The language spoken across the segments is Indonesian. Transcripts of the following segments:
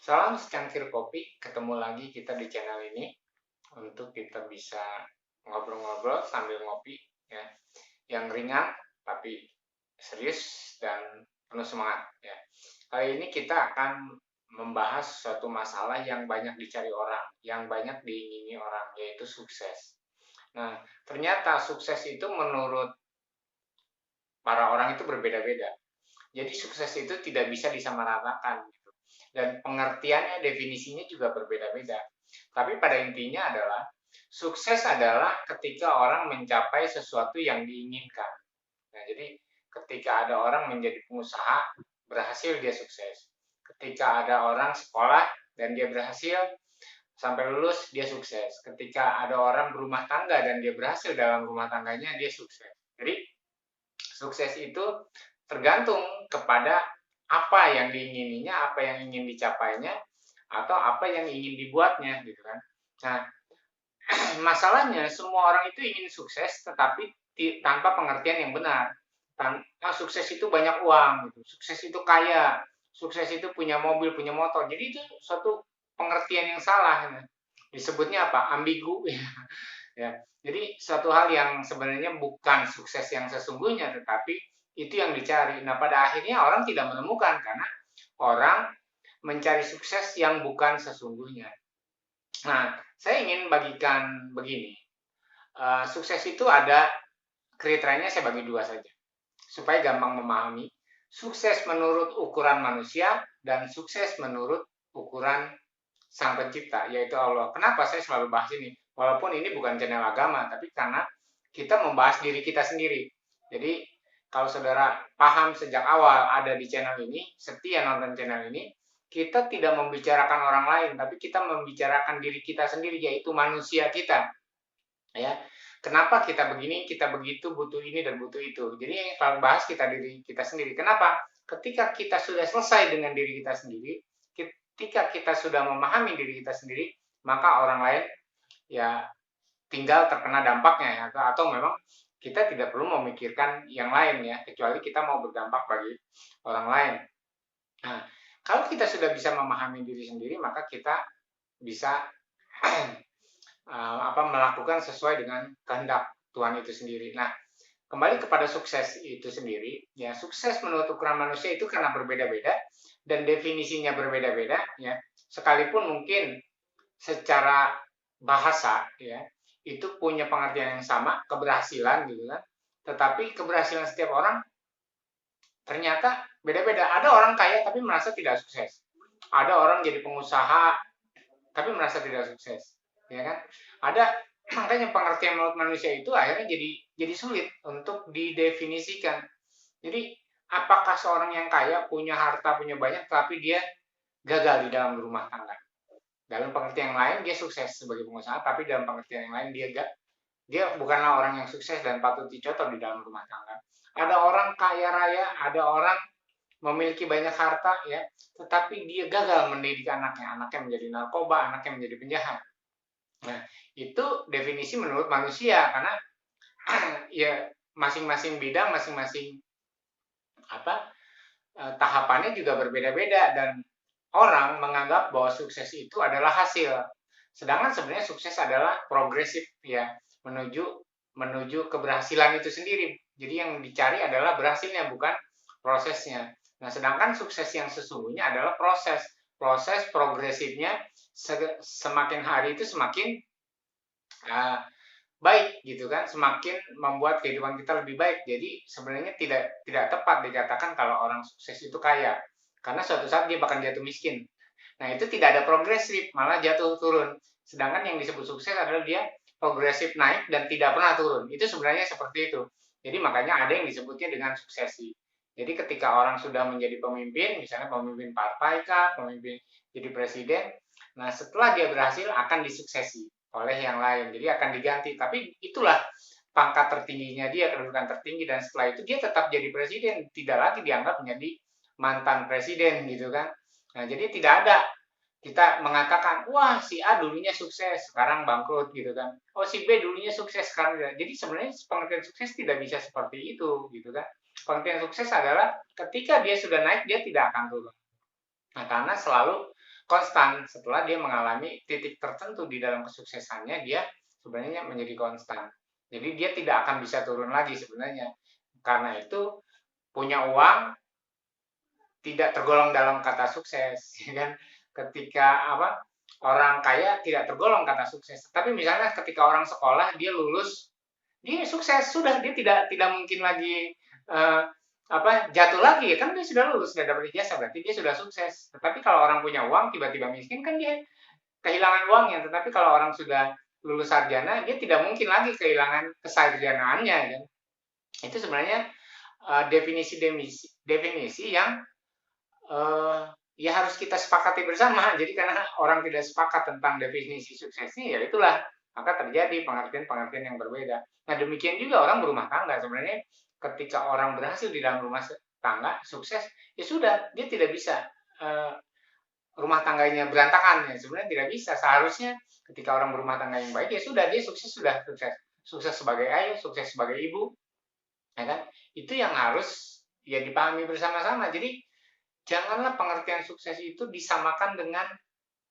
Salam secangkir kopi, ketemu lagi kita di channel ini untuk kita bisa ngobrol-ngobrol sambil ngopi ya, yang ringan tapi serius dan penuh semangat ya. Kali ini kita akan membahas suatu masalah yang banyak dicari orang, yang banyak diingini orang, yaitu sukses. Nah, ternyata sukses itu menurut para orang itu berbeda-beda. Jadi sukses itu tidak bisa disamaratakan gitu. Dan pengertiannya, definisinya juga berbeda-beda. Tapi pada intinya adalah sukses adalah ketika orang mencapai sesuatu yang diinginkan. Nah, jadi ketika ada orang menjadi pengusaha, berhasil dia sukses. Ketika ada orang sekolah dan dia berhasil sampai lulus, dia sukses. Ketika ada orang berumah tangga dan dia berhasil dalam rumah tangganya, dia sukses. Jadi sukses itu tergantung kepada apa yang diingininya, apa yang ingin dicapainya, atau apa yang ingin dibuatnya, gitu kan. Nah, masalahnya semua orang itu ingin sukses, tetapi tanpa pengertian yang benar. Sukses itu banyak uang, gitu. Sukses itu kaya, sukses itu punya mobil, punya motor. Jadi itu suatu pengertian yang salah. Ya. Disebutnya apa? Ambigu. Ya. Jadi suatu hal yang sebenarnya bukan sukses yang sesungguhnya, tetapi itu yang dicari. Nah, pada akhirnya orang tidak menemukan karena orang mencari sukses yang bukan sesungguhnya. Nah, saya ingin bagikan begini. Sukses itu ada kriterianya, saya bagi dua saja supaya gampang memahami. Sukses menurut ukuran manusia dan sukses menurut ukuran Sang Pencipta, yaitu Allah. Kenapa saya selalu bahas ini? Walaupun ini bukan channel agama, tapi karena kita membahas diri kita sendiri. Jadi, kalau saudara paham sejak awal ada di channel ini, setia nonton channel ini, kita tidak membicarakan orang lain, tapi kita membicarakan diri kita sendiri, yaitu manusia kita. Ya, kenapa kita begini, kita begitu, butuh ini dan butuh itu. Jadi yang selalu bahas kita diri kita sendiri. Kenapa? Ketika kita sudah selesai dengan diri kita sendiri, ketika kita sudah memahami diri kita sendiri, maka orang lain ya tinggal terkena dampaknya ya, atau memang kita tidak perlu memikirkan yang lain ya, kecuali kita mau berdampak bagi orang lain. Nah, kalau kita sudah bisa memahami diri sendiri, maka kita bisa melakukan sesuai dengan kehendak Tuhan itu sendiri. Nah, kembali kepada sukses itu sendiri, ya sukses menurut ukuran manusia itu karena berbeda-beda dan definisinya berbeda-beda, ya. Sekalipun mungkin secara bahasa, ya, itu punya pengertian yang sama, keberhasilan gitu kan. Tetapi keberhasilan setiap orang ternyata beda-beda. Ada orang kaya tapi merasa tidak sukses. Ada orang jadi pengusaha tapi merasa tidak sukses, ya kan? Ada makanya pengertian menurut manusia itu akhirnya jadi sulit untuk didefinisikan. Jadi apakah seorang yang kaya punya harta punya banyak tapi dia gagal di dalam rumah tangga? Dalam pengertian yang lain dia sukses sebagai pengusaha, tapi dalam pengertian yang lain dia bukanlah orang yang sukses dan patut dicontoh di dalam rumah tangga. Ada orang kaya raya, ada orang memiliki banyak harta ya, tetapi dia gagal mendidik anaknya, anaknya menjadi narkoba, anaknya menjadi penjahat. Nah, itu definisi menurut manusia karena ya masing-masing bidang, masing-masing tahapannya juga berbeda-beda dan orang menganggap bahwa sukses itu adalah hasil. Sedangkan sebenarnya sukses adalah progresif ya, menuju menuju keberhasilan itu sendiri. Jadi yang dicari adalah berhasilnya bukan prosesnya. Nah, sedangkan sukses yang sesungguhnya adalah proses. Proses progresifnya semakin hari itu semakin baik gitu kan, semakin membuat kehidupan kita lebih baik. Jadi sebenarnya tidak tepat dikatakan kalau orang sukses itu kaya, karena suatu saat dia bakal jatuh miskin. Nah, itu tidak ada progresif, malah jatuh turun. Sedangkan yang disebut sukses adalah dia progresif naik dan tidak pernah turun. Itu sebenarnya seperti itu. Jadi makanya ada yang disebutnya dengan suksesi. Jadi ketika orang sudah menjadi pemimpin, misalnya pemimpin partai kah, pemimpin jadi presiden, nah setelah dia berhasil akan disuksesi oleh yang lain. Jadi akan diganti. Tapi itulah pangkat tertingginya dia, kedudukan tertinggi, dan setelah itu dia tetap jadi presiden, tidak lagi dianggap menjadi mantan presiden gitu kan. Nah, jadi tidak ada kita mengatakan, wah si A dulunya sukses, sekarang bangkrut gitu kan. Oh si B dulunya sukses, sekarang tidak. Jadi sebenarnya pengertian sukses tidak bisa seperti itu gitu kan. Pengertian sukses adalah ketika dia sudah naik, dia tidak akan turun. Nah, karena selalu konstan. Setelah dia mengalami titik tertentu di dalam kesuksesannya, dia sebenarnya menjadi konstan. Jadi dia tidak akan bisa turun lagi sebenarnya. Karena itu punya uang tidak tergolong dalam kata sukses, ya kan? Ketika apa, orang kaya tidak tergolong kata sukses. Tapi misalnya ketika orang sekolah dia lulus, dia sukses, sudah, dia tidak mungkin lagi eh, apa, jatuh lagi, kan dia sudah lulus, sudah dapat ijazah, berarti dia sudah sukses. Tetapi kalau orang punya uang tiba-tiba miskin, kan dia kehilangan uangnya. Tetapi kalau orang sudah lulus sarjana, dia tidak mungkin lagi kehilangan kesarjanaannya, kan? Itu sebenarnya definisi yang eh, ya harus kita sepakati bersama. Jadi karena orang tidak sepakat tentang definisi suksesnya, ya itulah maka terjadi pengertian-pengertian yang berbeda. Nah, demikian juga orang berumah tangga. Sebenarnya ketika orang berhasil di dalam rumah tangga, sukses, ya sudah, dia tidak bisa eh, rumah tangganya berantakan. Ya sebenarnya tidak bisa. Seharusnya ketika orang berumah tangga yang baik, ya sudah, dia sukses, sudah sukses. Sukses sebagai ayah, sukses sebagai ibu, ya kan? Itu yang harus ya dipahami bersama-sama. Jadi janganlah pengertian sukses itu disamakan dengan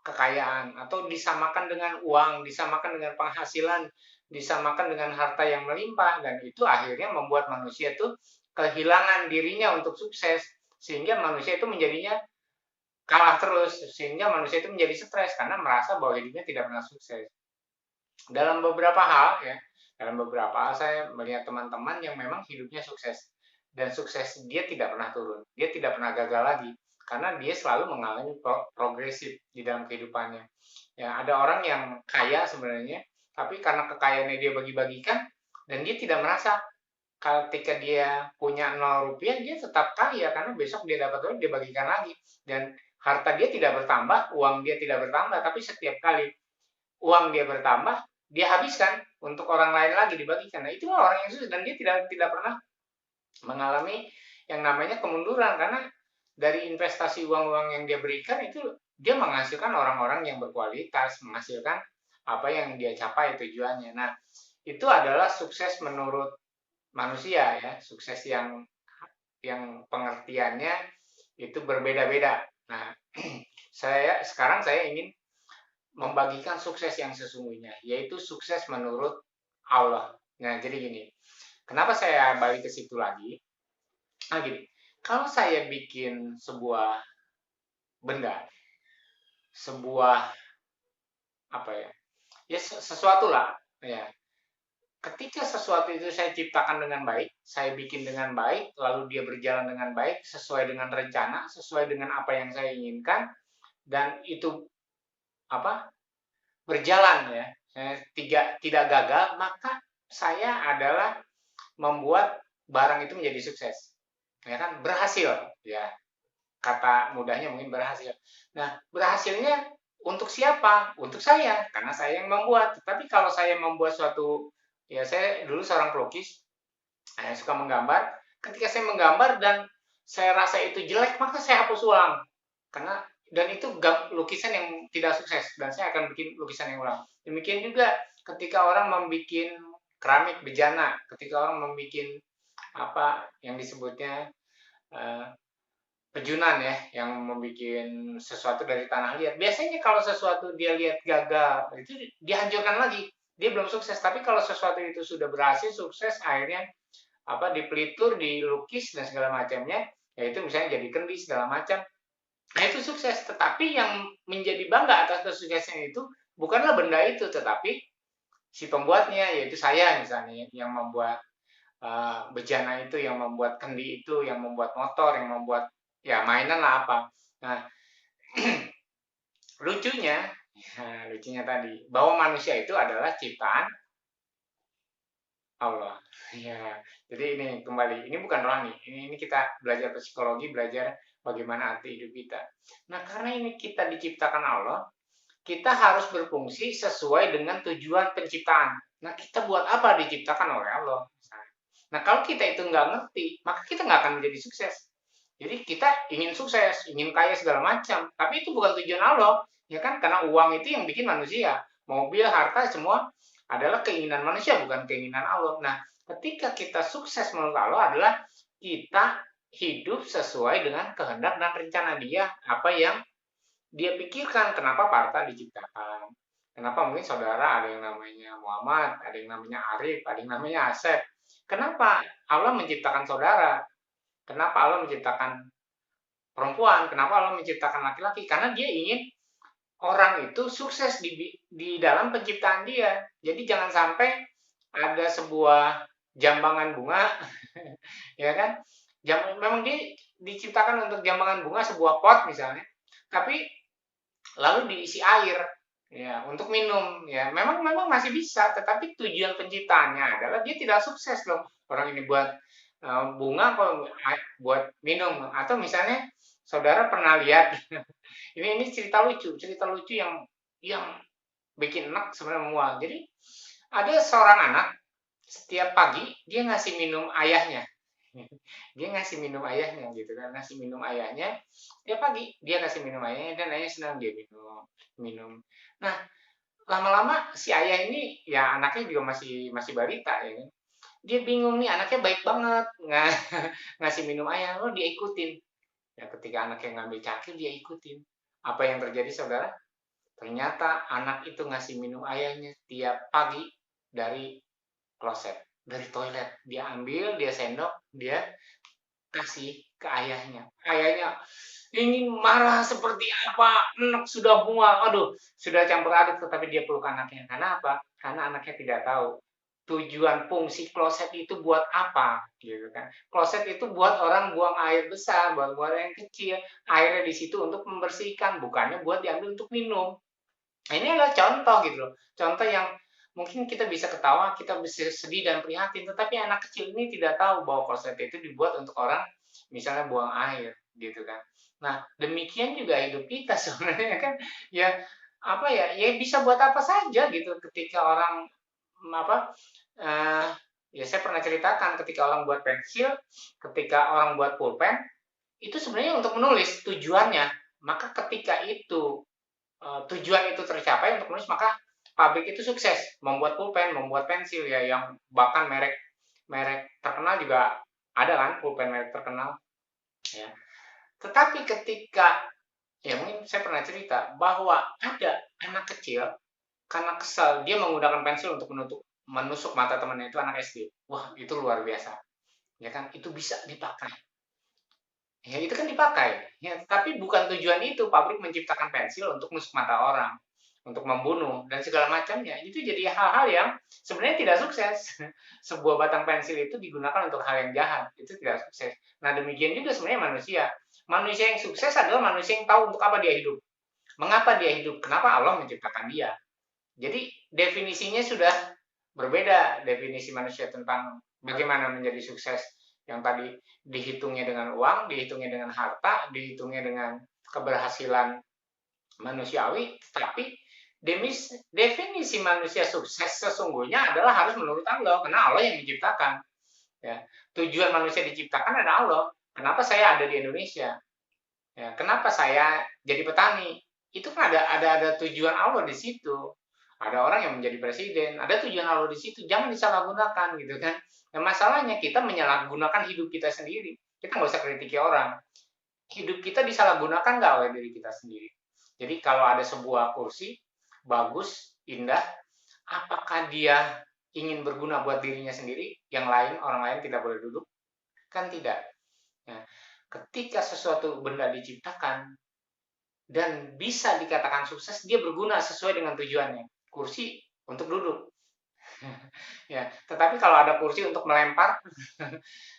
kekayaan atau disamakan dengan uang, disamakan dengan penghasilan, disamakan dengan harta yang melimpah, dan itu akhirnya membuat manusia itu kehilangan dirinya untuk sukses, sehingga manusia itu menjadinya kalah terus, sehingga manusia itu menjadi stres karena merasa bahwa hidupnya tidak pernah sukses. Dalam beberapa hal ya, dalam beberapa hal saya melihat teman-teman yang memang hidupnya sukses, dan sukses dia tidak pernah turun, dia tidak pernah gagal lagi karena dia selalu mengalami progresif di dalam kehidupannya. Ya, ada orang yang kaya sebenarnya, tapi karena kekayaannya dia bagi-bagikan, dan dia tidak merasa ketika dia punya 0 rupiah dia tetap kaya karena besok dia dapat uang dia bagikan lagi, dan harta dia tidak bertambah, uang dia tidak bertambah, tapi setiap kali uang dia bertambah, dia habiskan untuk orang lain lagi dibagikan. Nah, itulah orang yang sukses, dan dia tidak pernah mengalami yang namanya kemunduran karena dari investasi uang-uang yang dia berikan itu dia menghasilkan orang-orang yang berkualitas, menghasilkan apa yang dia capai tujuannya. Nah, itu adalah sukses menurut manusia ya, sukses yang pengertiannya itu berbeda-beda. Nah, saya ingin membagikan sukses yang sesungguhnya, yaitu sukses menurut Allah. Nah, jadi gini, kenapa saya balik ke situ lagi? Nah, gini, kalau saya bikin sebuah benda, sebuah apa ya, ya sesuatu lah, ya. Ketika sesuatu itu saya ciptakan dengan baik, saya bikin dengan baik, lalu dia berjalan dengan baik, sesuai dengan rencana, sesuai dengan apa yang saya inginkan, dan itu apa berjalan ya, tidak gagal, maka saya adalah membuat barang itu menjadi sukses, ya kan, berhasil, ya, kata mudahnya mungkin berhasil. Nah, berhasilnya untuk siapa? Untuk saya, karena saya yang membuat. Tapi kalau saya membuat suatu, ya saya dulu seorang pelukis, saya suka menggambar. Ketika saya menggambar dan saya rasa itu jelek, maka saya hapus ulang. Karena dan itu lukisan yang tidak sukses, dan saya akan bikin lukisan yang ulang. Demikian juga ketika orang membuat keramik bejana, ketika orang membuat apa yang disebutnya uh, pejunan ya, yang membuat sesuatu dari tanah liat. Biasanya kalau sesuatu dia lihat gagal, itu dihancurkan lagi. Dia belum sukses. Tapi kalau sesuatu itu sudah berhasil, sukses, akhirnya apa dipelitur, dilukis dan segala macamnya, yaitu misalnya jadi kendi segala macam. Nah, itu sukses. Tetapi yang menjadi bangga atas kesuksesan itu bukanlah benda itu, tetapi si pembuatnya, yaitu saya misalnya, yang membuat bejana itu, yang membuat kendi itu, yang membuat motor, yang membuat ya mainan lah apa. Nah, lucunya, lucunya tadi bahwa manusia itu adalah ciptaan Allah. Ya, jadi ini kembali, ini bukan rohani, ini kita belajar psikologi, belajar bagaimana arti hidup kita. Nah, karena ini kita diciptakan Allah, kita harus berfungsi sesuai dengan tujuan penciptaan. Nah, kita buat apa diciptakan oleh Allah? Nah, kalau kita itu nggak ngerti, maka kita nggak akan menjadi sukses. Jadi kita ingin sukses, ingin kaya segala macam, tapi itu bukan tujuan Allah, ya kan? Karena uang itu yang bikin manusia, mobil, harta, semua adalah keinginan manusia, bukan keinginan Allah. Nah, ketika kita sukses menurut Allah adalah kita hidup sesuai dengan kehendak dan rencana Dia, apa yang dia pikirkan kenapa Parta diciptakan. Kenapa mungkin saudara ada yang namanya Muhammad, ada yang namanya Arif, ada yang namanya Asep. Kenapa Allah menciptakan saudara? Kenapa Allah menciptakan perempuan? Kenapa Allah menciptakan laki-laki? Karena dia ingin orang itu sukses di dalam penciptaan dia. Jadi jangan sampai ada sebuah jambangan bunga, ya kan? Memang dia diciptakan untuk jambangan bunga sebuah pot misalnya, tapi lalu diisi air, ya untuk minum, ya memang masih bisa, tetapi tujuan penciptaannya adalah dia tidak sukses dong. Orang ini buat bunga, kalau buat minum, atau misalnya saudara pernah lihat ini cerita lucu yang bikin enak sebenarnya mual. Jadi ada seorang anak setiap pagi dia ngasih minum ayahnya. Dia ngasih minum ayahnya gitu kan, ngasih minum ayahnya tiap pagi dia ngasih minum ayahnya dan ayahnya senang dia minum minum. Nah lama-lama si ayah ini ya anaknya juga masih masih balita ya kan. Dia bingung nih anaknya baik banget ngasih minum ayah, lo dia ikutin. Ya ketika anaknya ngambil cangkir dia ikutin. Apa yang terjadi saudara? Ternyata anak itu ngasih minum ayahnya tiap pagi dari kloset, dari toilet. Dia ambil, dia sendok, dia kasih ke ayahnya. Ayahnya ingin marah seperti apa, anak sudah mual, aduh, sudah campur aduk, tetapi dia peluk anaknya. Karena apa? Karena anaknya tidak tahu tujuan fungsi kloset itu buat apa, gitu kan? Kloset itu buat orang buang air besar, buat buang air yang kecil. Airnya di situ untuk membersihkan, bukannya buat diambil untuk minum. Nah, ini adalah contoh gitu loh. Contoh yang mungkin kita bisa ketawa, kita bisa sedih dan prihatin, tetapi anak kecil ini tidak tahu bahwa kloset itu dibuat untuk orang misalnya buang air gitu kan. Nah, demikian juga hidup kita sebenarnya kan ya apa ya? Ya bisa buat apa saja gitu ketika orang apa eh, ya saya pernah ceritakan ketika orang buat pensil, ketika orang buat pulpen, itu sebenarnya untuk menulis tujuannya. Maka ketika itu tujuan itu tercapai untuk menulis, maka pabrik itu sukses membuat pulpen, membuat pensil ya yang bahkan merek merek terkenal juga ada kan pulpen merek terkenal ya. Tetapi ketika ya mungkin saya pernah cerita bahwa ada anak kecil karena kesal dia menggunakan pensil untuk menusuk mata temannya itu anak SD. Wah, itu luar biasa. Ya kan? Itu bisa dipakai. Ya, itu kan dipakai. Ya, tapi bukan tujuan itu pabrik menciptakan pensil untuk nusuk mata orang, untuk membunuh dan segala macamnya. Itu jadi hal-hal yang sebenarnya tidak sukses. Sebuah batang pensil itu digunakan untuk hal yang jahat. Itu tidak sukses. Nah, demikian juga sebenarnya manusia. Manusia yang sukses adalah manusia yang tahu untuk apa dia hidup. Mengapa dia hidup? Kenapa Allah menciptakan dia? Jadi definisinya sudah berbeda, definisi manusia tentang bagaimana menjadi sukses yang tadi dihitungnya dengan uang, dihitungnya dengan harta, dihitungnya dengan keberhasilan manusiawi, tapi definisi manusia sukses sesungguhnya adalah harus menurut Allah, karena Allah yang menciptakan. Ya. Tujuan manusia diciptakan adalah Allah. Kenapa saya ada di Indonesia? Ya, kenapa saya jadi petani? Itu kan ada tujuan Allah di situ. Ada orang yang menjadi presiden, ada tujuan Allah di situ. Jangan disalahgunakan gitu kan. Nah, masalahnya kita menyalahgunakan hidup kita sendiri. Kita nggak usah kritiki orang. Hidup kita disalahgunakan nggak oleh diri kita sendiri. Jadi kalau ada sebuah kursi bagus, indah, apakah dia ingin berguna buat dirinya sendiri? Yang lain, orang lain tidak boleh duduk? Kan tidak. Nah, ketika sesuatu benda diciptakan dan bisa dikatakan sukses, dia berguna sesuai dengan tujuannya. Kursi untuk duduk. Ya, tetapi kalau ada kursi untuk melempar,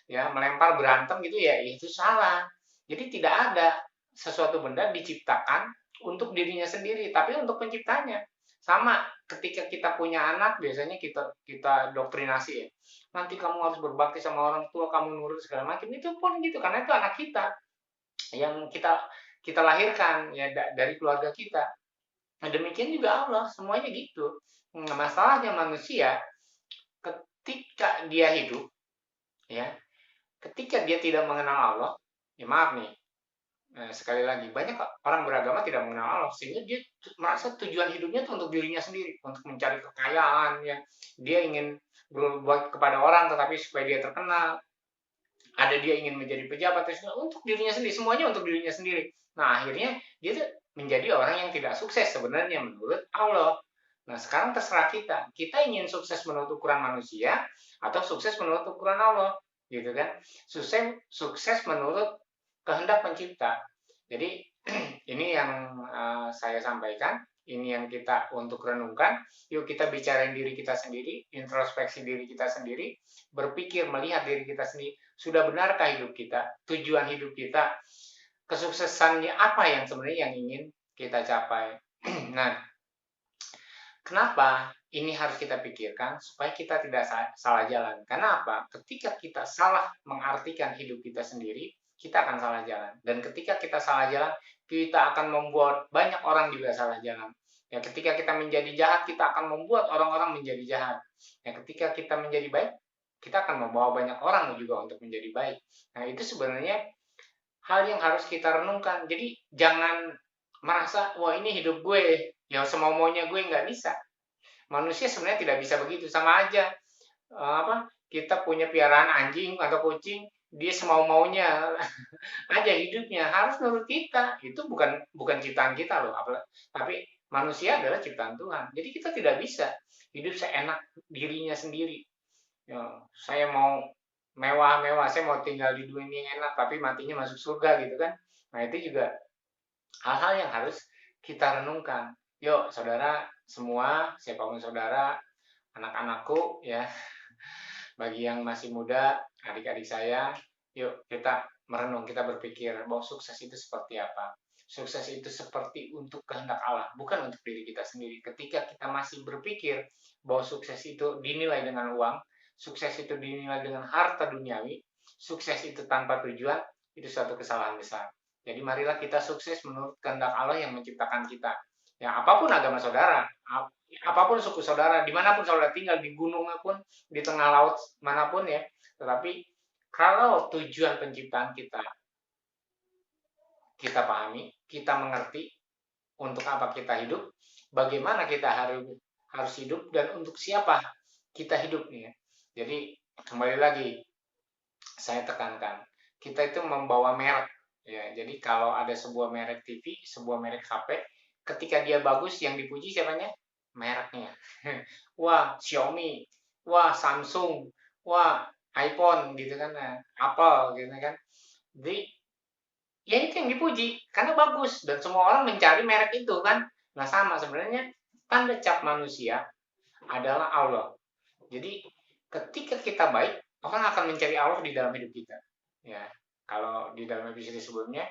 ya melempar berantem gitu ya itu salah. Jadi tidak ada sesuatu benda diciptakan untuk dirinya sendiri, tapi untuk penciptanya. Sama ketika kita punya anak, biasanya kita doktrinasi ya. Nanti kamu harus berbakti sama orang tua, kamu nurut segala macam. Itu pun gitu karena itu anak kita yang kita lahirkan ya dari keluarga kita. Nah, demikian juga Allah, semuanya gitu. Nah, masalahnya manusia ketika dia hidup ya, ketika dia tidak mengenal Allah, ya maaf nih, sekali lagi banyak orang beragama tidak mengenal Allah sehingga dia merasa tujuan hidupnya itu untuk dirinya sendiri, untuk mencari kekayaan ya. Dia ingin berbuat kepada orang tetapi supaya dia terkenal. Ada dia ingin menjadi pejabat untuk dirinya sendiri, semuanya untuk dirinya sendiri. Nah, akhirnya dia menjadi orang yang tidak sukses sebenarnya menurut Allah. Nah, sekarang terserah kita. Kita ingin sukses menurut ukuran manusia atau sukses menurut ukuran Allah, gitu kan? Sukses menurut kehendak pencipta. Jadi ini yang saya sampaikan, ini yang kita untuk renungkan. Yuk kita bicarain diri kita sendiri, introspeksi diri kita sendiri, berpikir melihat diri kita sendiri. Sudah benarkah hidup kita? Tujuan hidup kita? Kesuksesannya apa yang sebenarnya yang ingin kita capai? Nah, kenapa ini harus kita pikirkan supaya kita tidak salah jalan? Karena apa? Ketika kita salah mengartikan hidup kita sendiri, kita akan salah jalan. Dan ketika kita salah jalan, kita akan membuat banyak orang juga salah jalan. Ya, ketika kita menjadi jahat, kita akan membuat orang-orang menjadi jahat. Ya, ketika kita menjadi baik, kita akan membawa banyak orang juga untuk menjadi baik. Nah, itu sebenarnya hal yang harus kita renungkan. Jadi jangan merasa, wah ini hidup gue, ya semau-maunya gue, nggak bisa. Manusia sebenarnya tidak bisa begitu, sama aja kita punya piaraan anjing atau kucing, dia semau-maunya aja hidupnya, harus menurut kita. Itu bukan bukan ciptaan kita loh, tapi manusia adalah ciptaan Tuhan. Jadi kita tidak bisa hidup seenak dirinya sendiri. Ya, saya mau mewah-mewah, saya mau tinggal di dunia yang enak, tapi matinya masuk surga gitu kan. Nah itu juga hal-hal yang harus kita renungkan. Yuk saudara semua, siapapun saudara, anak-anakku ya, bagi yang masih muda, adik-adik saya, yuk kita merenung, kita berpikir bahwa sukses itu seperti apa. Sukses itu seperti untuk kehendak Allah, bukan untuk diri kita sendiri. Ketika kita masih berpikir bahwa sukses itu dinilai dengan uang, sukses itu dinilai dengan harta duniawi, sukses itu tanpa tujuan, itu suatu kesalahan besar. Jadi marilah kita sukses menurut kehendak Allah yang menciptakan kita. Ya, apapun agama saudara, apapun suku saudara, dimanapun saudara tinggal, di gunung pun, di tengah laut manapun ya. Tetapi kalau tujuan penciptaan kita pahami, kita mengerti untuk apa kita hidup, bagaimana kita harus hidup, dan untuk siapa kita hidup nih ya. Jadi kembali lagi saya tekankan, kita itu membawa merek ya. Jadi kalau ada sebuah merek TV, sebuah merek HP, ketika dia bagus yang dipuji siapanya? Mereknya. Wah, Xiaomi, wah Samsung, wah iPhone gitu kan, nah, Apple gitu kan. Jadi ya itu yang dipuji karena bagus dan semua orang mencari merek itu kan. Nah sama sebenarnya tanda cap manusia adalah Allah. Jadi ketika kita baik, orang akan mencari Allah di dalam hidup kita. Ya, kalau di dalam episode sebelumnya,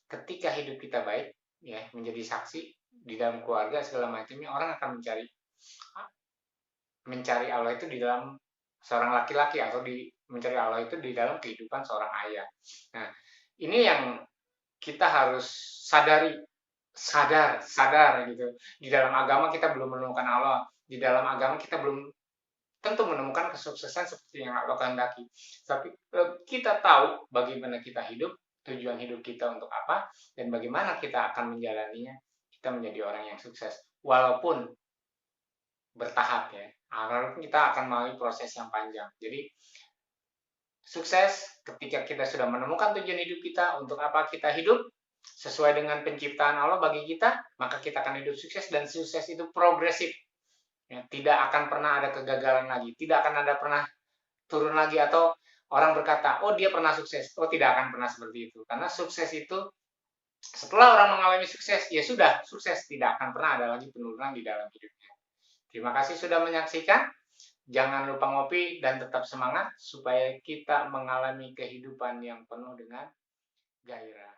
ketika hidup kita baik, ya menjadi saksi di dalam keluarga segala macamnya, orang akan mencari Allah itu di dalam seorang laki-laki atau mencari Allah itu di dalam kehidupan seorang ayah. Nah, ini yang kita harus sadar gitu. Di dalam agama kita belum menemukan Allah, di dalam agama kita belum tentu menemukan kesuksesan seperti yang Allah kehendaki. Tapi kita tahu bagaimana kita hidup, tujuan hidup kita untuk apa, dan bagaimana kita akan menjalaninya. Kita menjadi orang yang sukses, walaupun bertahap ya. Walaupun kita akan melalui proses yang panjang. Jadi sukses ketika kita sudah menemukan tujuan hidup kita, untuk apa kita hidup, sesuai dengan penciptaan Allah bagi kita, maka kita akan hidup sukses, dan sukses itu progresif. Ya, tidak akan pernah ada kegagalan lagi, tidak akan ada pernah turun lagi, atau orang berkata, oh dia pernah sukses. Oh tidak akan pernah seperti itu. Karena sukses itu, setelah orang mengalami sukses, ya sudah, sukses. Tidak akan pernah ada lagi penurunan di dalam hidupnya. Terima kasih sudah menyaksikan. Jangan lupa ngopi dan tetap semangat supaya kita mengalami kehidupan yang penuh dengan gairah.